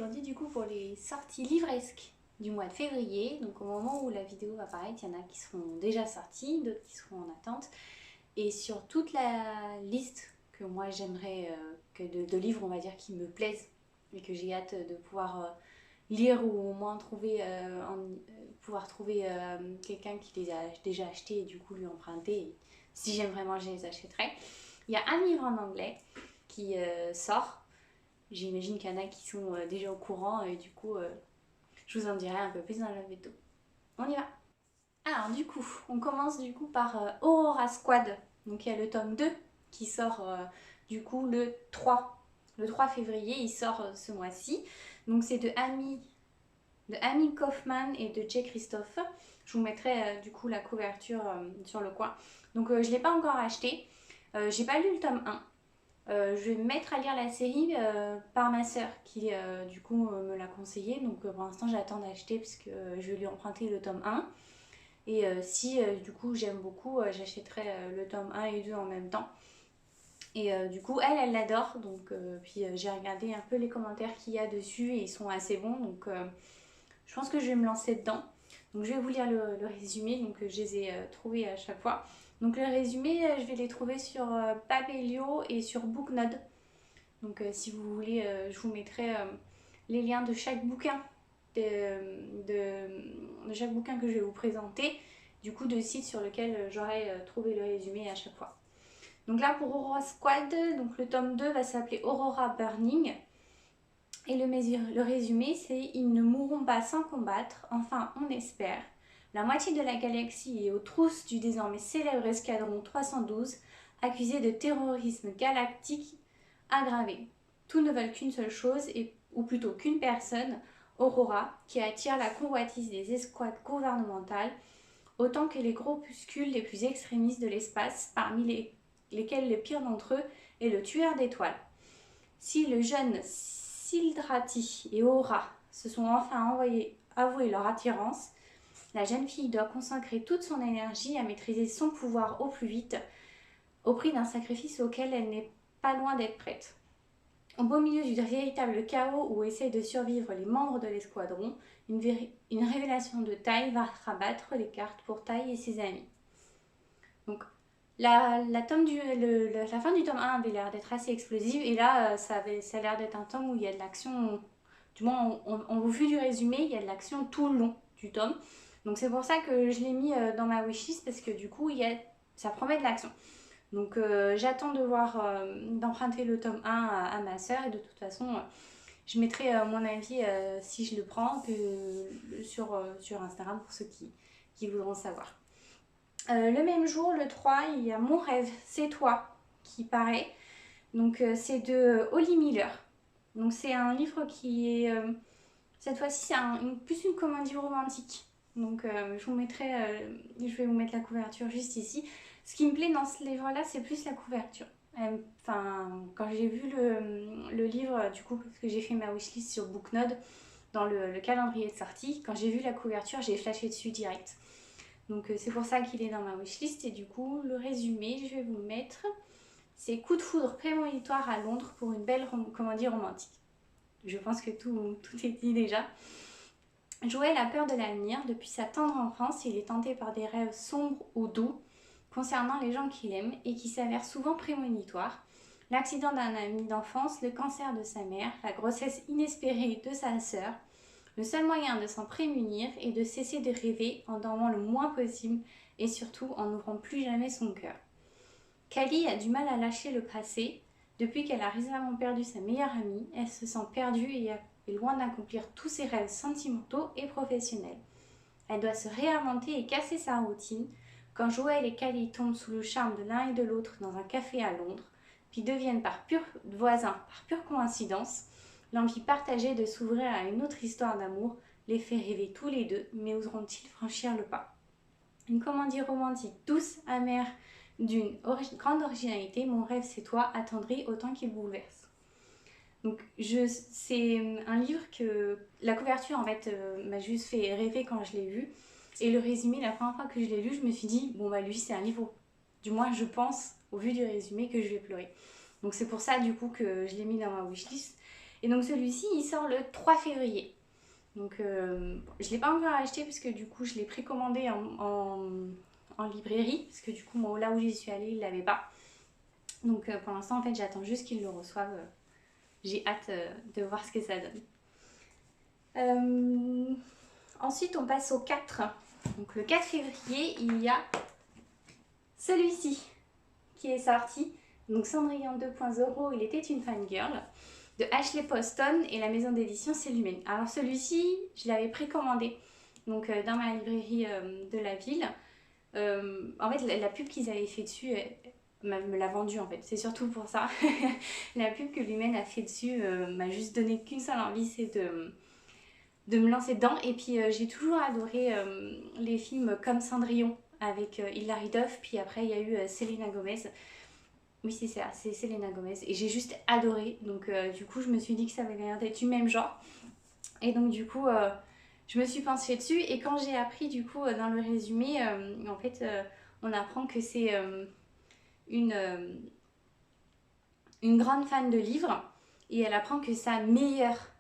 aujourd'hui du coup pour les sorties livresques du mois de février. Donc au moment où la vidéo va paraître, il y en a qui seront déjà sorties, d'autres qui seront en attente. Et sur toute la liste que moi j'aimerais, de livres on va dire qui me plaisent et que j'ai hâte de pouvoir lire ou au moins pouvoir trouver quelqu'un qui les a déjà achetés et du coup lui emprunter. Et si j'aime vraiment, je les achèterai. Il y a un livre en anglais qui sort. J'imagine qu'il y en a qui sont déjà au courant et du coup, je vous en dirai un peu plus dans la vidéo. On y va. Alors du coup, on commence du coup par Aurora Squad. Donc il y a le tome 2 qui sort du coup le 3. Le 3 février, il sort ce mois-ci. Donc c'est de Amy Kaufman et de Jay Christophe. Je vous mettrai du coup la couverture sur le coin. Donc je ne l'ai pas encore acheté. J'ai pas lu le tome 1. Je vais me mettre à lire la série par ma sœur qui du coup me l'a conseillé. Donc pour l'instant j'attends d'acheter parce que je vais lui emprunter le tome 1. Et si du coup j'aime beaucoup, j'achèterai le tome 1 et 2 en même temps. Et du coup elle l'adore. Donc puis j'ai regardé un peu les commentaires qu'il y a dessus et ils sont assez bons. Donc je pense que je vais me lancer dedans. Donc je vais vous lire le résumé. Donc je les ai trouvés à chaque fois. Donc le résumé, je vais les trouver sur Papelio et sur Booknode. Donc si vous voulez, je vous mettrai les liens de chaque bouquin, de chaque bouquin que je vais vous présenter, du coup de sites sur lesquels j'aurai trouvé le résumé à chaque fois. Donc là pour Aurora Squad, donc le tome 2 va s'appeler Aurora Burning. Et le résumé c'est « Ils ne mourront pas sans combattre, enfin on espère ». La moitié de la galaxie est aux trousses du désormais célèbre escadron 312, accusé de terrorisme galactique aggravé. Tous ne veulent qu'une seule chose, ou plutôt qu'une personne, Aurora, qui attire la convoitise des escouades gouvernementales, autant que les groupuscules les plus extrémistes de l'espace, parmi lesquels le pire d'entre eux est le tueur d'étoiles. Si le jeune Sildrati et Aura se sont enfin avoué leur attirance, la jeune fille doit consacrer toute son énergie à maîtriser son pouvoir au plus vite, au prix d'un sacrifice auquel elle n'est pas loin d'être prête. Au beau milieu du véritable chaos où essayent de survivre les membres de l'escadron, une révélation de taille va rabattre les cartes pour Taille et ses amis. Donc, la fin du tome 1 avait l'air d'être assez explosive et là, ça a l'air d'être un tome où il y a de l'action, du moins, au vu du résumé, il y a de l'action tout le long du tome. Donc c'est pour ça que je l'ai mis dans ma wishlist parce que du coup, ça promet de l'action. Donc j'attends d'emprunter le tome 1 à ma sœur et de toute façon je mettrai mon avis si je le prends sur Instagram pour ceux qui voudront savoir. Le même jour, le 3, il y a Mon rêve, c'est toi qui paraît. Donc c'est de Holly Miller. Donc c'est un livre qui est cette fois-ci c'est plus une comédie romantique. Donc je vais vous mettre la couverture juste ici. Ce qui me plaît dans ce livre-là, c'est plus la couverture. Quand j'ai vu le livre, du coup, parce que j'ai fait ma wishlist sur Booknode, dans le calendrier de sortie, quand j'ai vu la couverture, j'ai flashé dessus direct. Donc c'est pour ça qu'il est dans ma wishlist. Et du coup, le résumé, je vais vous le mettre. C'est coup de foudre prémonitoire à Londres pour une belle comédie romantique. Je pense que tout est dit déjà. Joël a peur de l'avenir. Depuis sa tendre enfance, il est tenté par des rêves sombres ou doux concernant les gens qu'il aime et qui s'avèrent souvent prémonitoires. L'accident d'un ami d'enfance, le cancer de sa mère, la grossesse inespérée de sa sœur. Le seul moyen de s'en prémunir est de cesser de rêver en dormant le moins possible et surtout en n'ouvrant plus jamais son cœur. Callie a du mal à lâcher le passé. Depuis qu'elle a récemment perdu sa meilleure amie, elle se sent perdue et est loin d'accomplir tous ses rêves sentimentaux et professionnels. Elle doit se réinventer et casser sa routine quand Joël et Callie tombent sous le charme de l'un et de l'autre dans un café à Londres, puis deviennent voisins par pure coïncidence. L'envie partagée de s'ouvrir à une autre histoire d'amour les fait rêver tous les deux, mais oseront-ils franchir le pas? Une comédie romantique douce, amère, d'une grande originalité, Mon rêve c'est toi, attendri autant qu'il bouleverse. Donc c'est un livre que la couverture en fait m'a juste fait rêver quand je l'ai vu. Et le résumé, la première fois que je l'ai lu, je me suis dit, bon bah lui c'est un livre, du moins je pense, au vu du résumé, que je vais pleurer. Donc c'est pour ça du coup que je l'ai mis dans ma wishlist. Et donc celui-ci, il sort le 3 février. Donc je ne l'ai pas encore acheté parce que du coup je l'ai précommandé en librairie. Parce que du coup moi, là où j'y suis allée, il ne l'avait pas. Donc pour l'instant en fait j'attends juste qu'ils le reçoivent. J'ai hâte de voir ce que ça donne. Ensuite on passe au 4. Donc le 4 février il y a celui-ci qui est sorti. Donc Cendrillon 2.0, il était une fangirl de Ashley Poston et la maison d'édition c'est Lumen. Alors celui-ci, je l'avais précommandé donc dans ma librairie de la ville. En fait, la pub qu'ils avaient fait dessus me l'a vendu en fait. C'est surtout pour ça. La pub que Lumen a fait dessus m'a juste donné qu'une seule envie, c'est de me lancer dedans. Et puis j'ai toujours adoré les films comme Cendrillon avec Hilary Duff. Puis après, il y a eu Selena Gomez. Oui, c'est ça, c'est Selena Gomez. Et j'ai juste adoré. Donc, du coup, je me suis dit que ça avait l'air d'être du même genre. Et donc, du coup, je me suis penchée dessus. Et quand j'ai appris, du coup, dans le résumé, en fait, on apprend que c'est une grande fan de livres. Et elle apprend que sa meilleure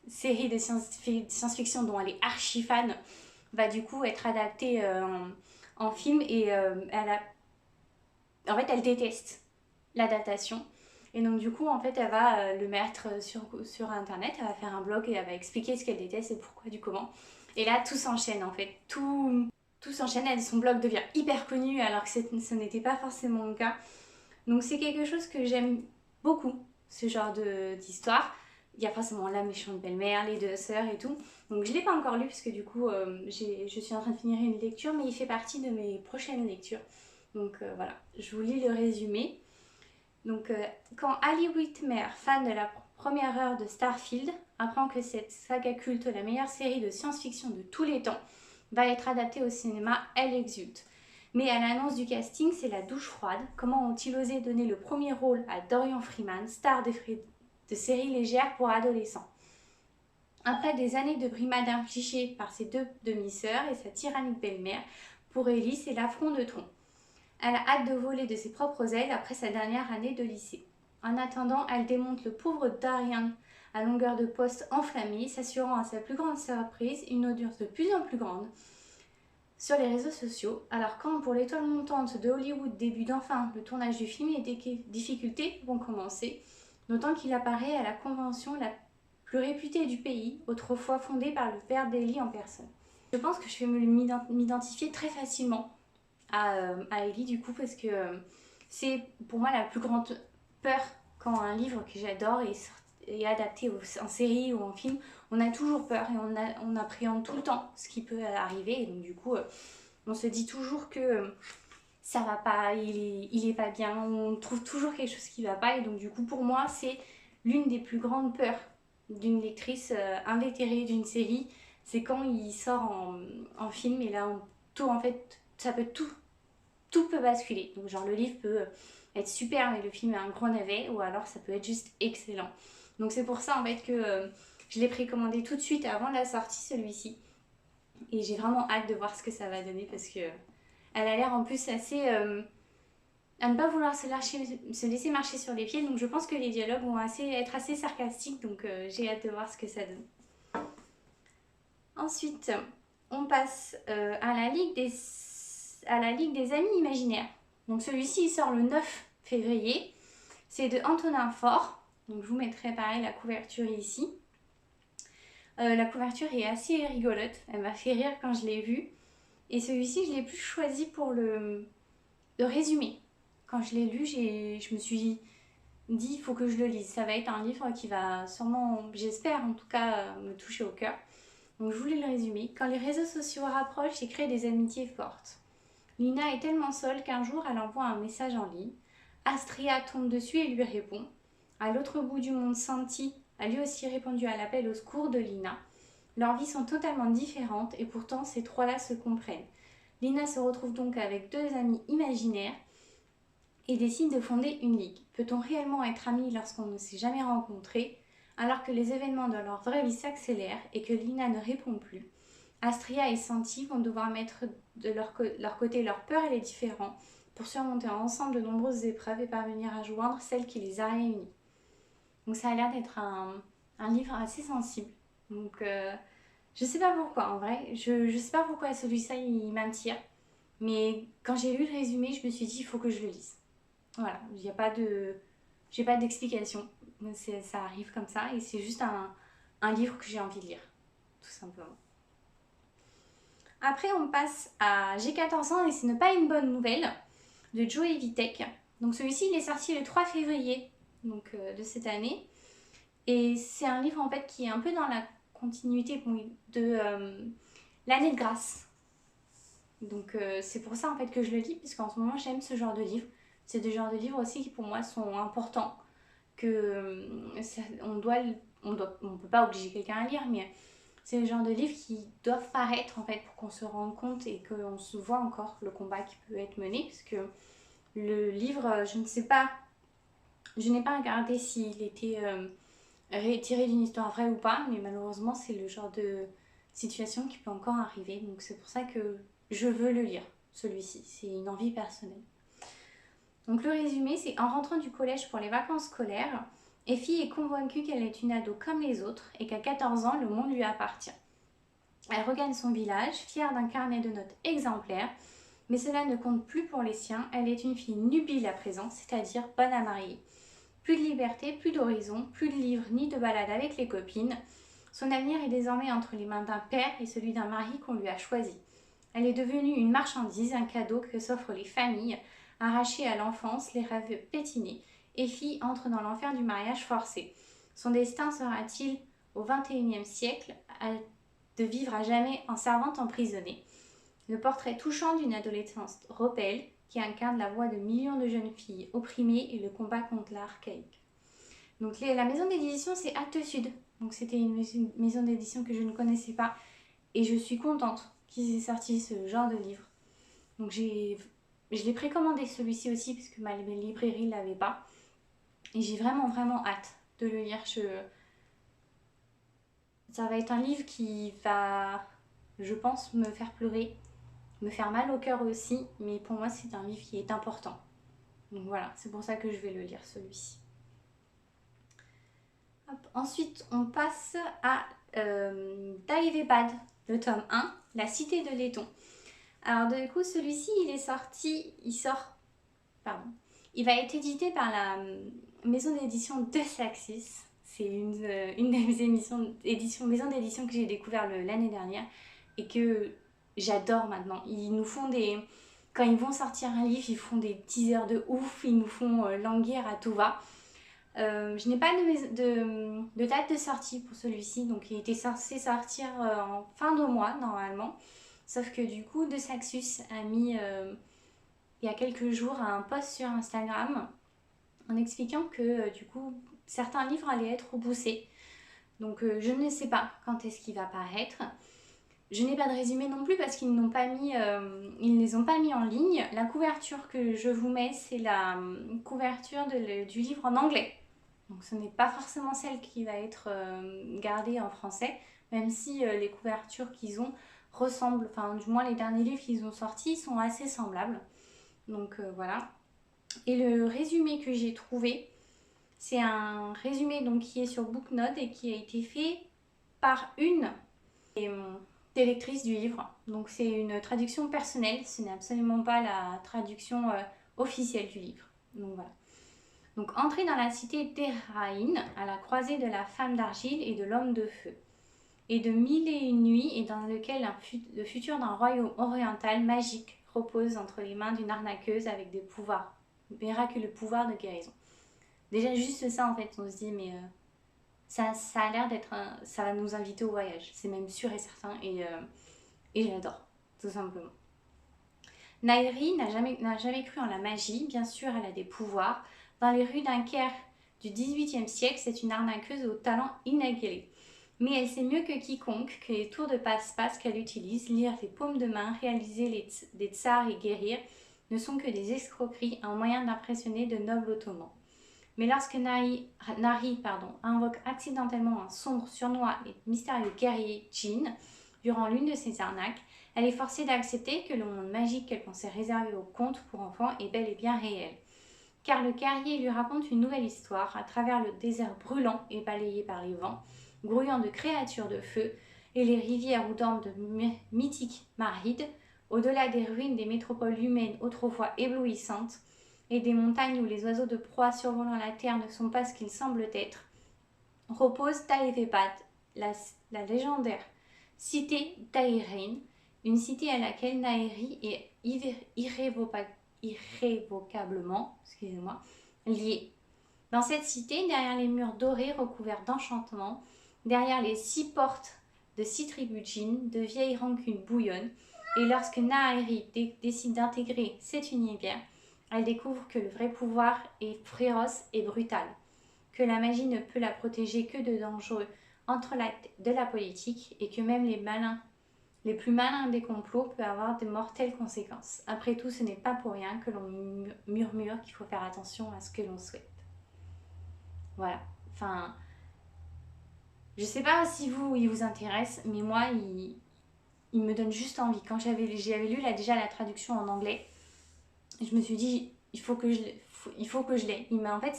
série de science-fiction, dont elle est archi fan, va du coup être adaptée en film. Et en fait, elle déteste l'adaptation. Et donc du coup, en fait, elle va le mettre sur Internet, elle va faire un blog et elle va expliquer ce qu'elle déteste et pourquoi, du comment. Et là, tout s'enchaîne en fait. Tout s'enchaîne, son blog devient hyper connu alors que ce n'était pas forcément le cas. Donc c'est quelque chose que j'aime beaucoup, ce genre d'histoire. Il y a forcément la méchante belle-mère, les deux sœurs et tout. Donc je ne l'ai pas encore lu parce que du coup, je suis en train de finir une lecture, mais il fait partie de mes prochaines lectures. Donc voilà, je vous lis le résumé. Donc, quand Ali Whitmer, fan de la première heure de Starfield, apprend que cette saga culte, la meilleure série de science-fiction de tous les temps, va être adaptée au cinéma, elle exulte. Mais à l'annonce du casting, c'est la douche froide. Comment ont-ils osé donner le premier rôle à Dorian Freeman, star de séries légères pour adolescents? Après des années de brimades infligées par ses deux demi-sœurs et sa tyrannique belle-mère, pour Ellie, c'est l'affront de tronc. Elle a hâte de voler de ses propres ailes après sa dernière année de lycée. En attendant, elle démonte le pauvre Darian à longueur de poste enflammé, s'assurant à sa plus grande surprise une audience de plus en plus grande sur les réseaux sociaux. Alors quand pour l'étoile montante de Hollywood débute enfin le tournage du film, les difficultés vont commencer, d'autant qu'il apparaît à la convention la plus réputée du pays, autrefois fondée par le père d'Ellie en personne. Je pense que je vais m'identifier très facilement à Ellie du coup parce que c'est pour moi la plus grande peur quand un livre que j'adore est adapté en série ou en film. On a toujours peur et on appréhende tout le temps ce qui peut arriver et donc du coup on se dit toujours que ça va pas, il est pas bien, on trouve toujours quelque chose qui va pas et donc du coup pour moi c'est l'une des plus grandes peurs d'une lectrice invétérée d'une série, c'est quand il sort en film et là tout en fait ça peut tout peut basculer. Donc genre le livre peut être super mais le film est un gros navet ou alors ça peut être juste excellent. Donc c'est pour ça en fait que je l'ai précommandé tout de suite avant la sortie celui-ci. Et j'ai vraiment hâte de voir ce que ça va donner parce que elle a l'air en plus assez à ne pas vouloir se laisser marcher sur les pieds. Donc je pense que les dialogues vont être assez sarcastiques. Donc j'ai hâte de voir ce que ça donne. Ensuite, on passe à la Ligue des Amis Imaginaires. Donc celui-ci il sort le 9 février. C'est de Antonin Faure. Donc je vous mettrai pareil la couverture ici. La couverture est assez rigolote. Elle m'a fait rire quand je l'ai vue. Et celui-ci je l'ai plus choisi pour le résumé. Quand je l'ai lu, je me suis dit il faut que je le lise. Ça va être un livre qui va sûrement, j'espère en tout cas, me toucher au cœur. Donc je voulais le résumer. Quand les réseaux sociaux rapprochent et créent des amitiés fortes. Lina est tellement seule qu'un jour elle envoie un message en ligne. Astria tombe dessus et lui répond. À l'autre bout du monde, Santi a lui aussi répondu à l'appel au secours de Lina. Leurs vies sont totalement différentes et pourtant ces trois-là se comprennent. Lina se retrouve donc avec deux amis imaginaires et décide de fonder une ligue. Peut-on réellement être amis lorsqu'on ne s'est jamais rencontrés? Alors que les événements de leur vraie vie s'accélèrent et que Lina ne répond plus, Astria et Santi vont devoir mettre de leur côté leur peur et les différends pour surmonter ensemble de nombreuses épreuves et parvenir à joindre celle qui les a réunis. Donc ça a l'air d'être un un livre assez sensible. Donc je sais pas pourquoi en vrai, je sais pas pourquoi celui-ci il m'attire. Mais quand j'ai lu le résumé, je me suis dit il faut que je le lise. Voilà, il n'y a pas de... J'ai pas d'explication. Ça arrive comme ça et c'est juste un livre que j'ai envie de lire, tout simplement. Après, on passe à J'ai 14 ans et ce n'est pas une bonne nouvelle de Joey Vitek. Donc celui-ci, il est sorti le 3 février donc, de cette année. Et c'est un livre en fait qui est un peu dans la continuité de l'année de grâce. Donc c'est pour ça en fait que je le lis, puisqu'en ce moment j'aime ce genre de livre. C'est des genres de livres aussi qui pour moi sont importants. Que on peut pas obliger quelqu'un à lire, mais c'est le genre de livres qui doivent paraître en fait pour qu'on se rende compte et qu'on se voit encore le combat qui peut être mené. Parce que le livre, je ne sais pas, je n'ai pas regardé s'il était tiré d'une histoire vraie ou pas, mais malheureusement c'est le genre de situation qui peut encore arriver. Donc c'est pour ça que je veux le lire, celui-ci. C'est une envie personnelle. Donc le résumé, c'est en rentrant du collège pour les vacances scolaires, Effie est convaincue qu'elle est une ado comme les autres et qu'à 14 ans, le monde lui appartient. Elle regagne son village, fière d'un carnet de notes exemplaire, mais cela ne compte plus pour les siens. Elle est une fille nubile à présent, c'est-à-dire bonne à marier. Plus de liberté, plus d'horizon, plus de livres ni de balades avec les copines. Son avenir est désormais entre les mains d'un père et celui d'un mari qu'on lui a choisi. Elle est devenue une marchandise, un cadeau que s'offrent les familles, arrachée à l'enfance, les rêves pétinés. Effie entre dans l'enfer du mariage forcé. Son destin sera-t-il, au XXIe siècle, de vivre à jamais en servante emprisonnée? Le portrait touchant d'une adolescence rebelle qui incarne la voix de millions de jeunes filles opprimées et le combat contre l'archaïque. Donc la maison d'édition, c'est Actes Sud. Donc c'était une maison d'édition que je ne connaissais pas. Et je suis contente qu'ils aient sorti ce genre de livre. Donc je l'ai précommandé celui-ci aussi parce que ma librairie ne l'avait pas. Et j'ai vraiment hâte de le lire. Ça va être un livre qui va, je pense, me faire pleurer, me faire mal au cœur aussi. Mais pour moi, c'est un livre qui est important. Donc voilà, c'est pour ça que je vais le lire celui-ci. Ensuite, on passe à D'Arrivée Bad, le tome 1, La Cité de Laiton. Alors du coup, celui-ci, il va être édité par la maison d'édition de Saxis. C'est une des maisons d'édition que j'ai découvert l'année dernière et que j'adore maintenant. Quand ils vont sortir un livre, ils font des teasers de ouf, ils nous font languir à tout va. Je n'ai pas de date de sortie pour celui-ci, donc il était censé sortir en fin de mois normalement. Sauf que du coup, De Saxus a mis il y a quelques jours un post sur Instagram en expliquant que du coup, certains livres allaient être repoussés. Donc je ne sais pas quand est-ce qu'il va paraître. Je n'ai pas de résumé non plus parce qu'ils ne les ont pas mis en ligne. La couverture que je vous mets, c'est la couverture du livre en anglais. Donc ce n'est pas forcément celle qui va être gardée en français, même si les couvertures qu'ils ont ressemblent, enfin du moins les derniers livres qu'ils ont sortis sont assez semblables. Donc voilà. Et le résumé que j'ai trouvé, c'est un résumé donc, qui est sur Booknode et qui a été fait par une lectrice du livre. Donc c'est une traduction personnelle, ce n'est absolument pas la traduction officielle du livre. Donc voilà. Donc entrer dans la cité d'Eraïn, à la croisée de la femme d'argile et de l'homme de feu, et de mille et une nuits, et dans lequel le futur d'un royaume oriental magique repose entre les mains d'une arnaqueuse avec des pouvoirs, miraculeux pouvoirs de guérison. Déjà juste ça en fait, on se dit mais ça a l'air d'être ça va nous inviter au voyage, c'est même sûr et certain et j'adore, tout simplement. Nairi n'a jamais cru en la magie, bien sûr elle a des pouvoirs. Dans les rues d'un Caire du XVIIIe siècle, c'est une arnaqueuse au talent inégalé. Mais elle sait mieux que quiconque que les tours de passe-passe qu'elle utilise, lire les paumes de main, réaliser des tsars et guérir, ne sont que des escroqueries, un moyen d'impressionner de nobles ottomans. Mais lorsque Nari invoque accidentellement un sombre, surnois et mystérieux guerrier djinn durant l'une de ses arnaques, elle est forcée d'accepter que le monde magique qu'elle pensait réservé aux contes pour enfants est bel et bien réel. car le guerrier lui raconte une nouvelle histoire à travers le désert brûlant et balayé par les vents, grouillant de créatures de feu, et les rivières où dorment de mythiques marides, au-delà des ruines des métropoles humaines autrefois éblouissantes, et des montagnes où les oiseaux de proie survolant la terre ne sont pas ce qu'ils semblent être, repose Taevebat, la légendaire cité d'Aerin, une cité à laquelle Naeri est irrévocablement liée. Dans cette cité, derrière les murs dorés recouverts d'enchantements, derrière les 6 portes de 6 tribus djinns, de vieilles rancunes bouillonnent, et lorsque Naeri décide d'intégrer cet univers, elle découvre que le vrai pouvoir est féroce et brutal, que la magie ne peut la protéger que de dangereux de la politique, et que même les plus malins des complots peuvent avoir de mortelles conséquences. Après tout, ce n'est pas pour rien que l'on murmure qu'il faut faire attention à ce que l'on souhaite. Voilà. Enfin, je sais pas si il vous intéresse, mais moi, il me donne juste envie. Quand j'avais lu déjà la traduction en anglais, je me suis dit, il faut que je l'ai. Mais en fait,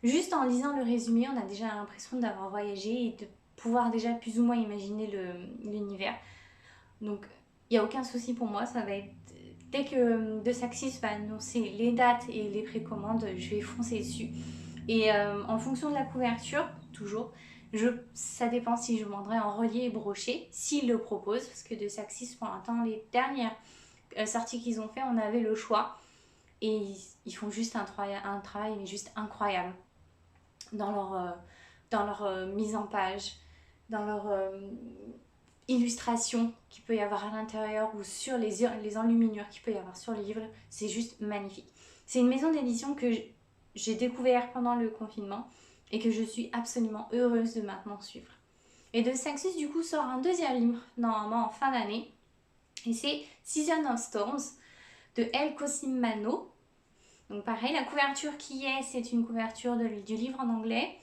juste en lisant le résumé, on a déjà l'impression d'avoir voyagé et de pouvoir déjà plus ou moins imaginer l'univers. Donc, il n'y a aucun souci pour moi. Ça va être, dès que De Saxis va annoncer les dates et les précommandes, je vais foncer dessus. Et en fonction de la couverture, toujours, ça dépend si je vendrai en relié et broché, s'ils le proposent, parce que De Saxis, pour l'instant, les dernières sorties qu'ils ont fait, on avait le choix. Et ils font juste un travail mais juste incroyable dans leur mise en page, dans leur illustration qu'il peut y avoir à l'intérieur ou sur les enluminures qu'il peut y avoir sur le livre. C'est juste magnifique. C'est une maison d'édition que j'ai découvert pendant le confinement et que je suis absolument heureuse de maintenant suivre. Et De Saxis, du coup, sort un deuxième livre, normalement en fin d'année. Et c'est Season of Storms de El Cosimano. Donc pareil, la couverture qui est, c'est une couverture du livre en anglais.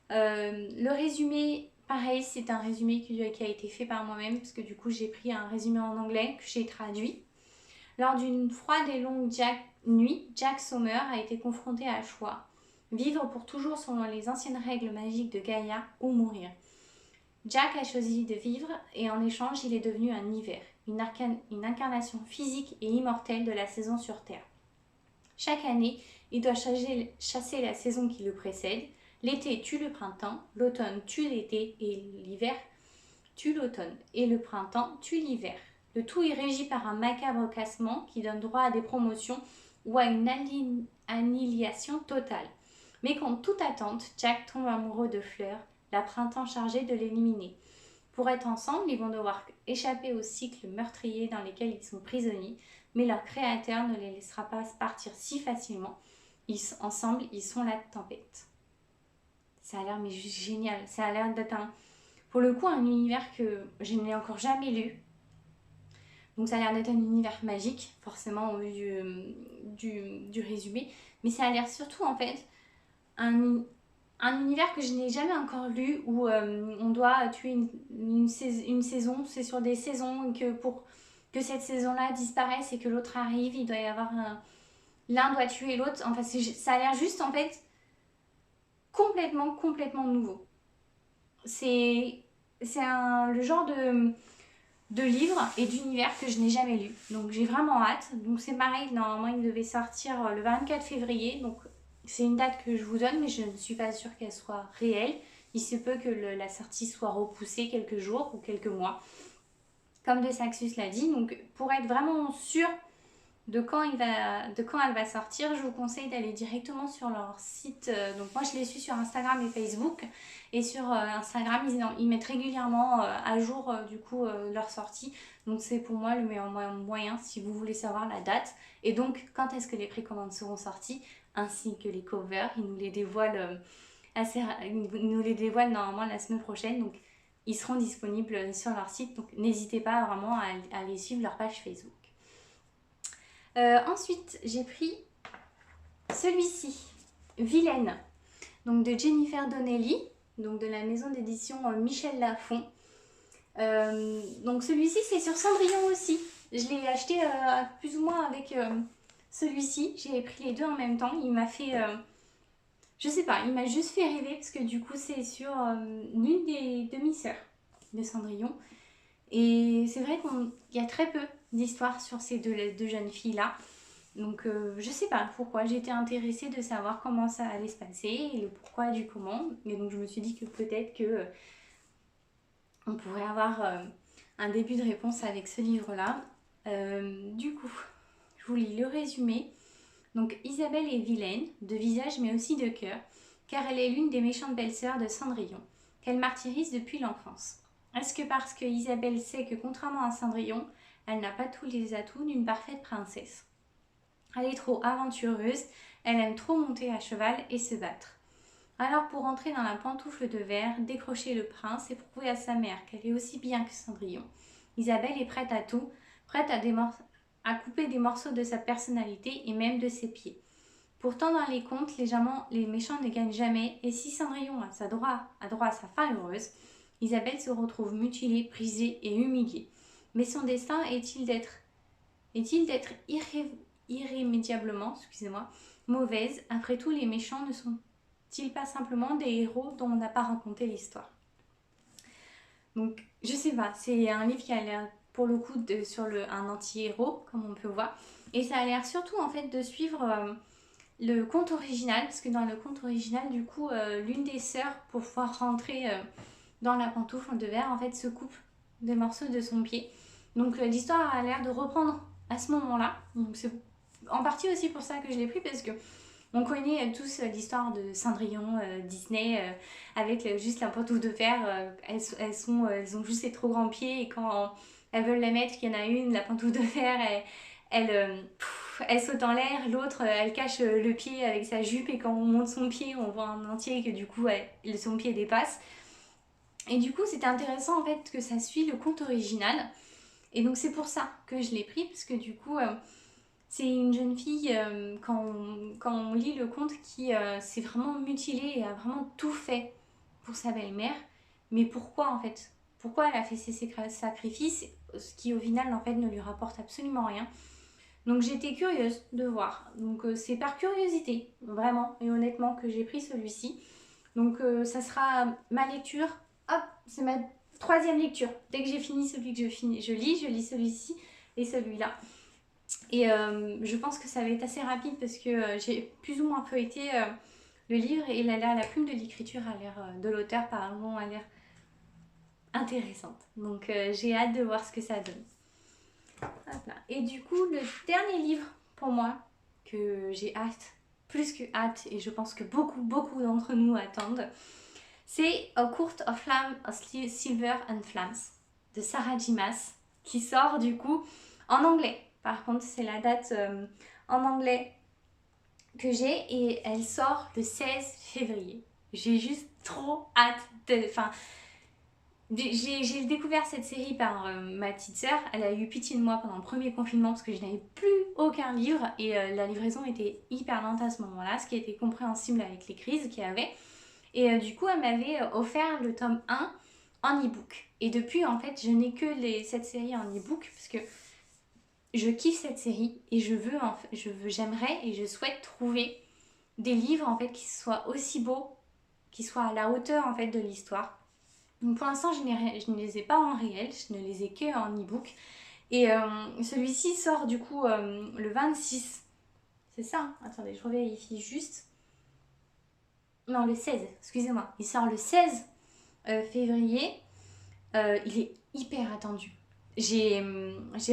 Le résumé, pareil, c'est un résumé qui a été fait par moi-même, parce que du coup j'ai pris un résumé en anglais que j'ai traduit. Lors d'une froide et longue nuit, Jack Sommer a été confronté à un choix. Vivre pour toujours selon les anciennes règles magiques de Gaïa ou mourir. Jack a choisi de vivre et en échange il est devenu un hiver, une incarnation physique et immortelle de la saison sur Terre. Chaque année, il doit chasser la saison qui le précède. L'été tue le printemps, l'automne tue l'été et l'hiver tue l'automne. Et le printemps tue l'hiver. Le tout est régi par un macabre classement qui donne droit à des promotions ou à une annihilation totale. Mais contre toute attente, Jack tombe amoureux de Fleur, la printemps chargée de l'éliminer. Pour être ensemble, ils vont devoir échapper au cycle meurtrier dans lequel ils sont prisonniers, mais leur créateur ne les laissera pas partir si facilement. Ensemble, ils sont la tempête. Ça a l'air mais juste génial. Ça a l'air d'être pour le coup un univers que je n'ai encore jamais lu. Donc ça a l'air d'être un univers magique, forcément au vu du résumé. Mais ça a l'air surtout en fait un univers que je n'ai jamais encore lu où on doit tuer une saison, c'est sur des saisons et que pour que cette saison-là disparaisse et que l'autre arrive, il doit y avoir l'un doit tuer l'autre. Enfin, ça a l'air juste en fait complètement nouveau. C'est le genre de livre et d'univers que je n'ai jamais lu. Donc j'ai vraiment hâte. Donc c'est pareil, normalement il devait sortir le 24 février. Donc c'est une date que je vous donne, mais je ne suis pas sûre qu'elle soit réelle. Il se peut que la sortie soit repoussée quelques jours ou quelques mois, comme De Saxis l'a dit. Donc pour être vraiment sûre de quand elle va sortir, je vous conseille d'aller directement sur leur site. Donc moi je les suis sur Instagram et Facebook. Et sur Instagram, ils mettent régulièrement à jour du coup leur sortie. Donc c'est pour moi le meilleur moyen si vous voulez savoir la date. Et donc quand est-ce que les précommandes seront sorties, ainsi que les covers. Ils nous les dévoilent normalement la semaine prochaine. Donc ils seront disponibles sur leur site. Donc n'hésitez pas vraiment à aller suivre leur page Facebook. Ensuite, j'ai pris celui-ci, Vilaine, donc de Jennifer Donnelly, donc de la maison d'édition Michel Lafon. Donc celui-ci, c'est sur Cendrillon aussi. Je l'ai acheté plus ou moins avec Celui-ci, j'ai pris les deux en même temps. Il m'a fait... je sais pas, il m'a juste fait rêver parce que du coup, c'est sur l'une des demi-sœurs de Cendrillon. Et c'est vrai qu'il y a très peu d'histoires sur ces deux jeunes filles-là. Donc je sais pas pourquoi, j'étais intéressée de savoir comment ça allait se passer et le pourquoi du comment. Et donc je me suis dit que peut-être que on pourrait avoir un début de réponse avec ce livre-là. Du coup, je vous lis le résumé. Donc Isabelle est vilaine, de visage mais aussi de cœur, car elle est l'une des méchantes belles-sœurs de Cendrillon, qu'elle martyrise depuis l'enfance. Est-ce que parce que Isabelle sait que contrairement à Cendrillon, elle n'a pas tous les atouts d'une parfaite princesse? Elle est trop aventureuse, elle aime trop monter à cheval et se battre. Alors pour entrer dans la pantoufle de verre, décrocher le prince et prouver à sa mère qu'elle est aussi bien que Cendrillon, Isabelle est prête à tout, prête à couper des morceaux de sa personnalité et même de ses pieds. Pourtant dans les contes, les méchants ne gagnent jamais et si Cendrillon a droit à sa fin heureuse, Isabelle se retrouve mutilée, brisée et humiliée. Mais son destin est-il d'être irrémédiablement, mauvaise? Après tout, les méchants ne sont-ils pas simplement des héros dont on n'a pas raconté l'histoire? Donc, je sais pas, c'est un livre qui a l'air pour le coup sur un anti-héros, comme on peut voir. Et ça a l'air surtout en fait de suivre le conte original, parce que dans le conte original, du coup, l'une des sœurs, pour pouvoir rentrer dans la pantoufle de verre, en fait, se coupe des morceaux de son pied. Donc l'histoire a l'air de reprendre à ce moment-là. Donc c'est en partie aussi pour ça que je l'ai pris, parce que on connaît tous l'histoire de Cendrillon, Disney, avec juste la pantoufle de fer. Elles ont juste ces trop grands pieds et quand elles veulent la mettre, qu'il y en a une, la pantoufle de fer, elle saute en l'air, l'autre elle cache le pied avec sa jupe et quand on monte son pied, on voit en entier et que du coup son pied dépasse. Et du coup, c'était intéressant en fait que ça suit le conte original. Et donc c'est pour ça que je l'ai pris, parce que du coup, c'est une jeune fille, quand on lit le conte, qui s'est vraiment mutilée et a vraiment tout fait pour sa belle-mère. Mais pourquoi en fait? Pourquoi elle a fait ces sacrifices, ce qui au final en fait ne lui rapporte absolument rien? Donc j'étais curieuse de voir. Donc c'est par curiosité, vraiment et honnêtement, que j'ai pris celui-ci. Donc ça sera ma lecture. Hop, c'est ma troisième lecture. Dès que j'ai fini celui que je lis celui-ci et celui-là. Et je pense que ça va être assez rapide parce que j'ai plus ou moins feuilleté le livre et la plume de l'écriture a l'air de l'auteur apparemment a l'air intéressante. Donc j'ai hâte de voir ce que ça donne. Hop là. Et du coup, le dernier livre pour moi que j'ai hâte, plus que hâte, et je pense que beaucoup d'entre nous attendent, c'est A Court of Flame, of Silver and Flames de Sarah J. Maas, qui sort du coup en anglais. Par contre, c'est la date en anglais que j'ai et elle sort le 16 février. J'ai juste trop hâte de... Enfin, j'ai découvert cette série par ma petite sœur. Elle a eu pitié de moi pendant le premier confinement parce que je n'avais plus aucun livre et la livraison était hyper lente à ce moment-là, ce qui était compréhensible avec les crises qu'il y avait. Et du coup, elle m'avait offert le tome 1 en e-book. Et depuis, en fait, je n'ai que cette série en e-book parce que je kiffe cette série et j'aimerais et je souhaite trouver des livres en fait qui soient aussi beaux, qui soient à la hauteur en fait de l'histoire. Donc pour l'instant, je ne les ai pas en réel, je ne les ai que en e-book. Et celui-ci sort du coup le 26. C'est ça, hein. Attendez, je revérifie juste. Non, le 16, excusez-moi. Il sort le 16 février. Il est hyper attendu. J'ai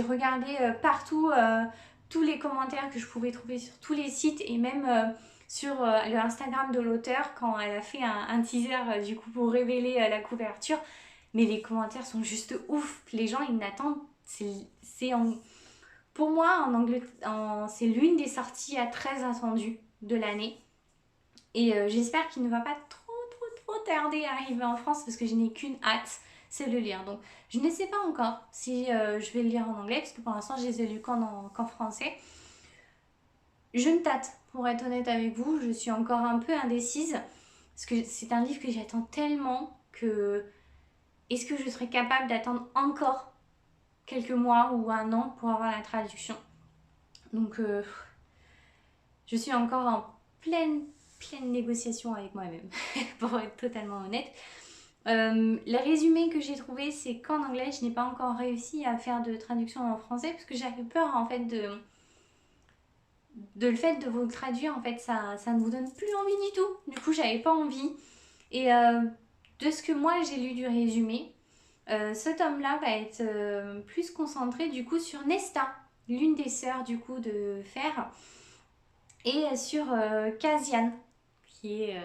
regardé partout tous les commentaires que je pouvais trouver sur tous les sites et même sur le Instagram de l'auteur quand elle a fait un teaser du coup pour révéler la couverture. Mais les commentaires sont juste ouf. Les gens ils n'attendent. Pour moi, c'est l'une des sorties très attendues de l'année. Et j'espère qu'il ne va pas trop tarder à arriver en France parce que je n'ai qu'une hâte, c'est le lire. Donc je ne sais pas encore si je vais le lire en anglais parce que pour l'instant je les ai lus qu'en français. Je ne tâte, pour être honnête avec vous, je suis encore un peu indécise parce que c'est un livre que j'attends tellement que est-ce que je serais capable d'attendre encore quelques mois ou un an pour avoir la traduction? Donc Je suis encore en pleine négociation avec moi-même, pour être totalement honnête. Les résumés que j'ai trouvés, c'est qu'en anglais, je n'ai pas encore réussi à faire de traduction en français parce que j'avais peur en fait de le fait de vous le traduire, en fait, ça ne vous donne plus envie du tout. Du coup, j'avais pas envie. Et de ce que moi j'ai lu du résumé, ce tome-là va être plus concentré du coup sur Nesta, l'une des sœurs du coup de Fer, et sur Cassian, qui est...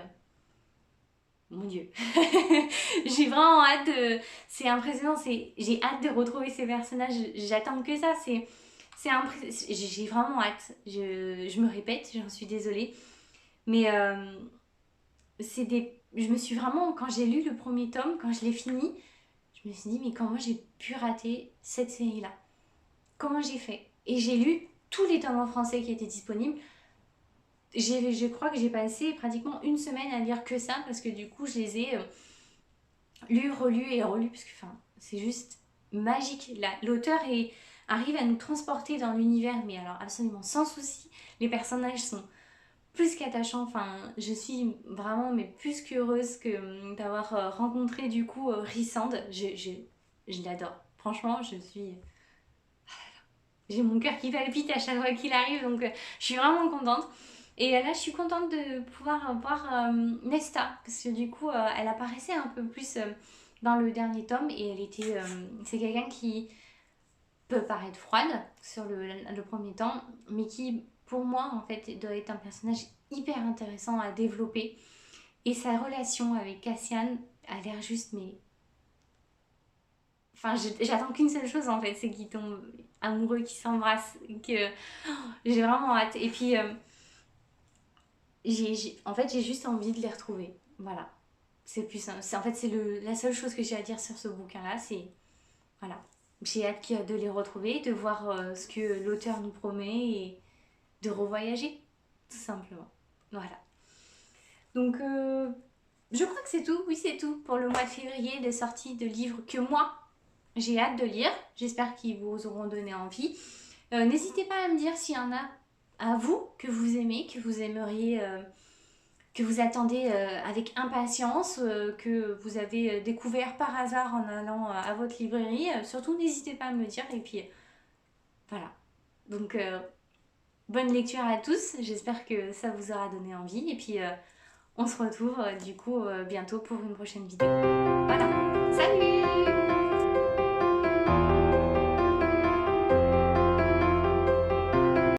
mon Dieu, j'ai vraiment hâte de... C'est impressionnant, j'ai hâte de retrouver ces personnages, j'attends que ça, j'ai vraiment hâte, je me répète, j'en suis désolée, mais je me suis vraiment, quand j'ai lu le premier tome, quand je l'ai fini, je me suis dit, mais comment j'ai pu rater cette série-là? Comment j'ai fait? Et j'ai lu tous les tomes en français qui étaient disponibles. Je crois que j'ai passé pratiquement une semaine à lire que ça, parce que du coup, je les ai lus, relus et relus, parce que c'est juste magique. L'auteur arrive à nous transporter dans l'univers, mais alors absolument sans souci. Les personnages sont plus qu'attachants. Enfin, je suis vraiment mais plus qu'heureuse d'avoir rencontré du coup Rysand. Je l'adore. Franchement, j'ai mon cœur qui palpite à chaque fois qu'il arrive, donc je suis vraiment contente. Et là, je suis contente de pouvoir voir Nesta, parce que du coup, elle apparaissait un peu plus dans le dernier tome, et c'est quelqu'un qui peut paraître froide sur le premier temps, mais qui, pour moi, en fait, doit être un personnage hyper intéressant à développer. Et sa relation avec Cassian a l'air juste, mais... Enfin, j'attends qu'une seule chose, en fait, c'est qu'ils tombent amoureux, qu'ils s'embrassent, que j'ai vraiment hâte. Et puis, en fait, j'ai juste envie de les retrouver. Voilà. C'est plus simple. En fait, c'est la seule chose que j'ai à dire sur ce bouquin-là, c'est... Voilà. J'ai hâte de les retrouver, de voir ce que l'auteur nous promet et de revoyager, tout simplement. Voilà. Donc, je crois que c'est tout. Oui, c'est tout pour le mois de février de sortie de livres que moi, j'ai hâte de lire. J'espère qu'ils vous auront donné envie. N'hésitez pas à me dire s'il y en a à vous que vous aimez, que vous aimeriez, que vous attendez avec impatience, que vous avez découvert par hasard en allant à votre librairie. Surtout, n'hésitez pas à me dire. Et puis, voilà. Donc, bonne lecture à tous. J'espère que ça vous aura donné envie. Et puis, on se retrouve du coup bientôt pour une prochaine vidéo. Voilà. Salut!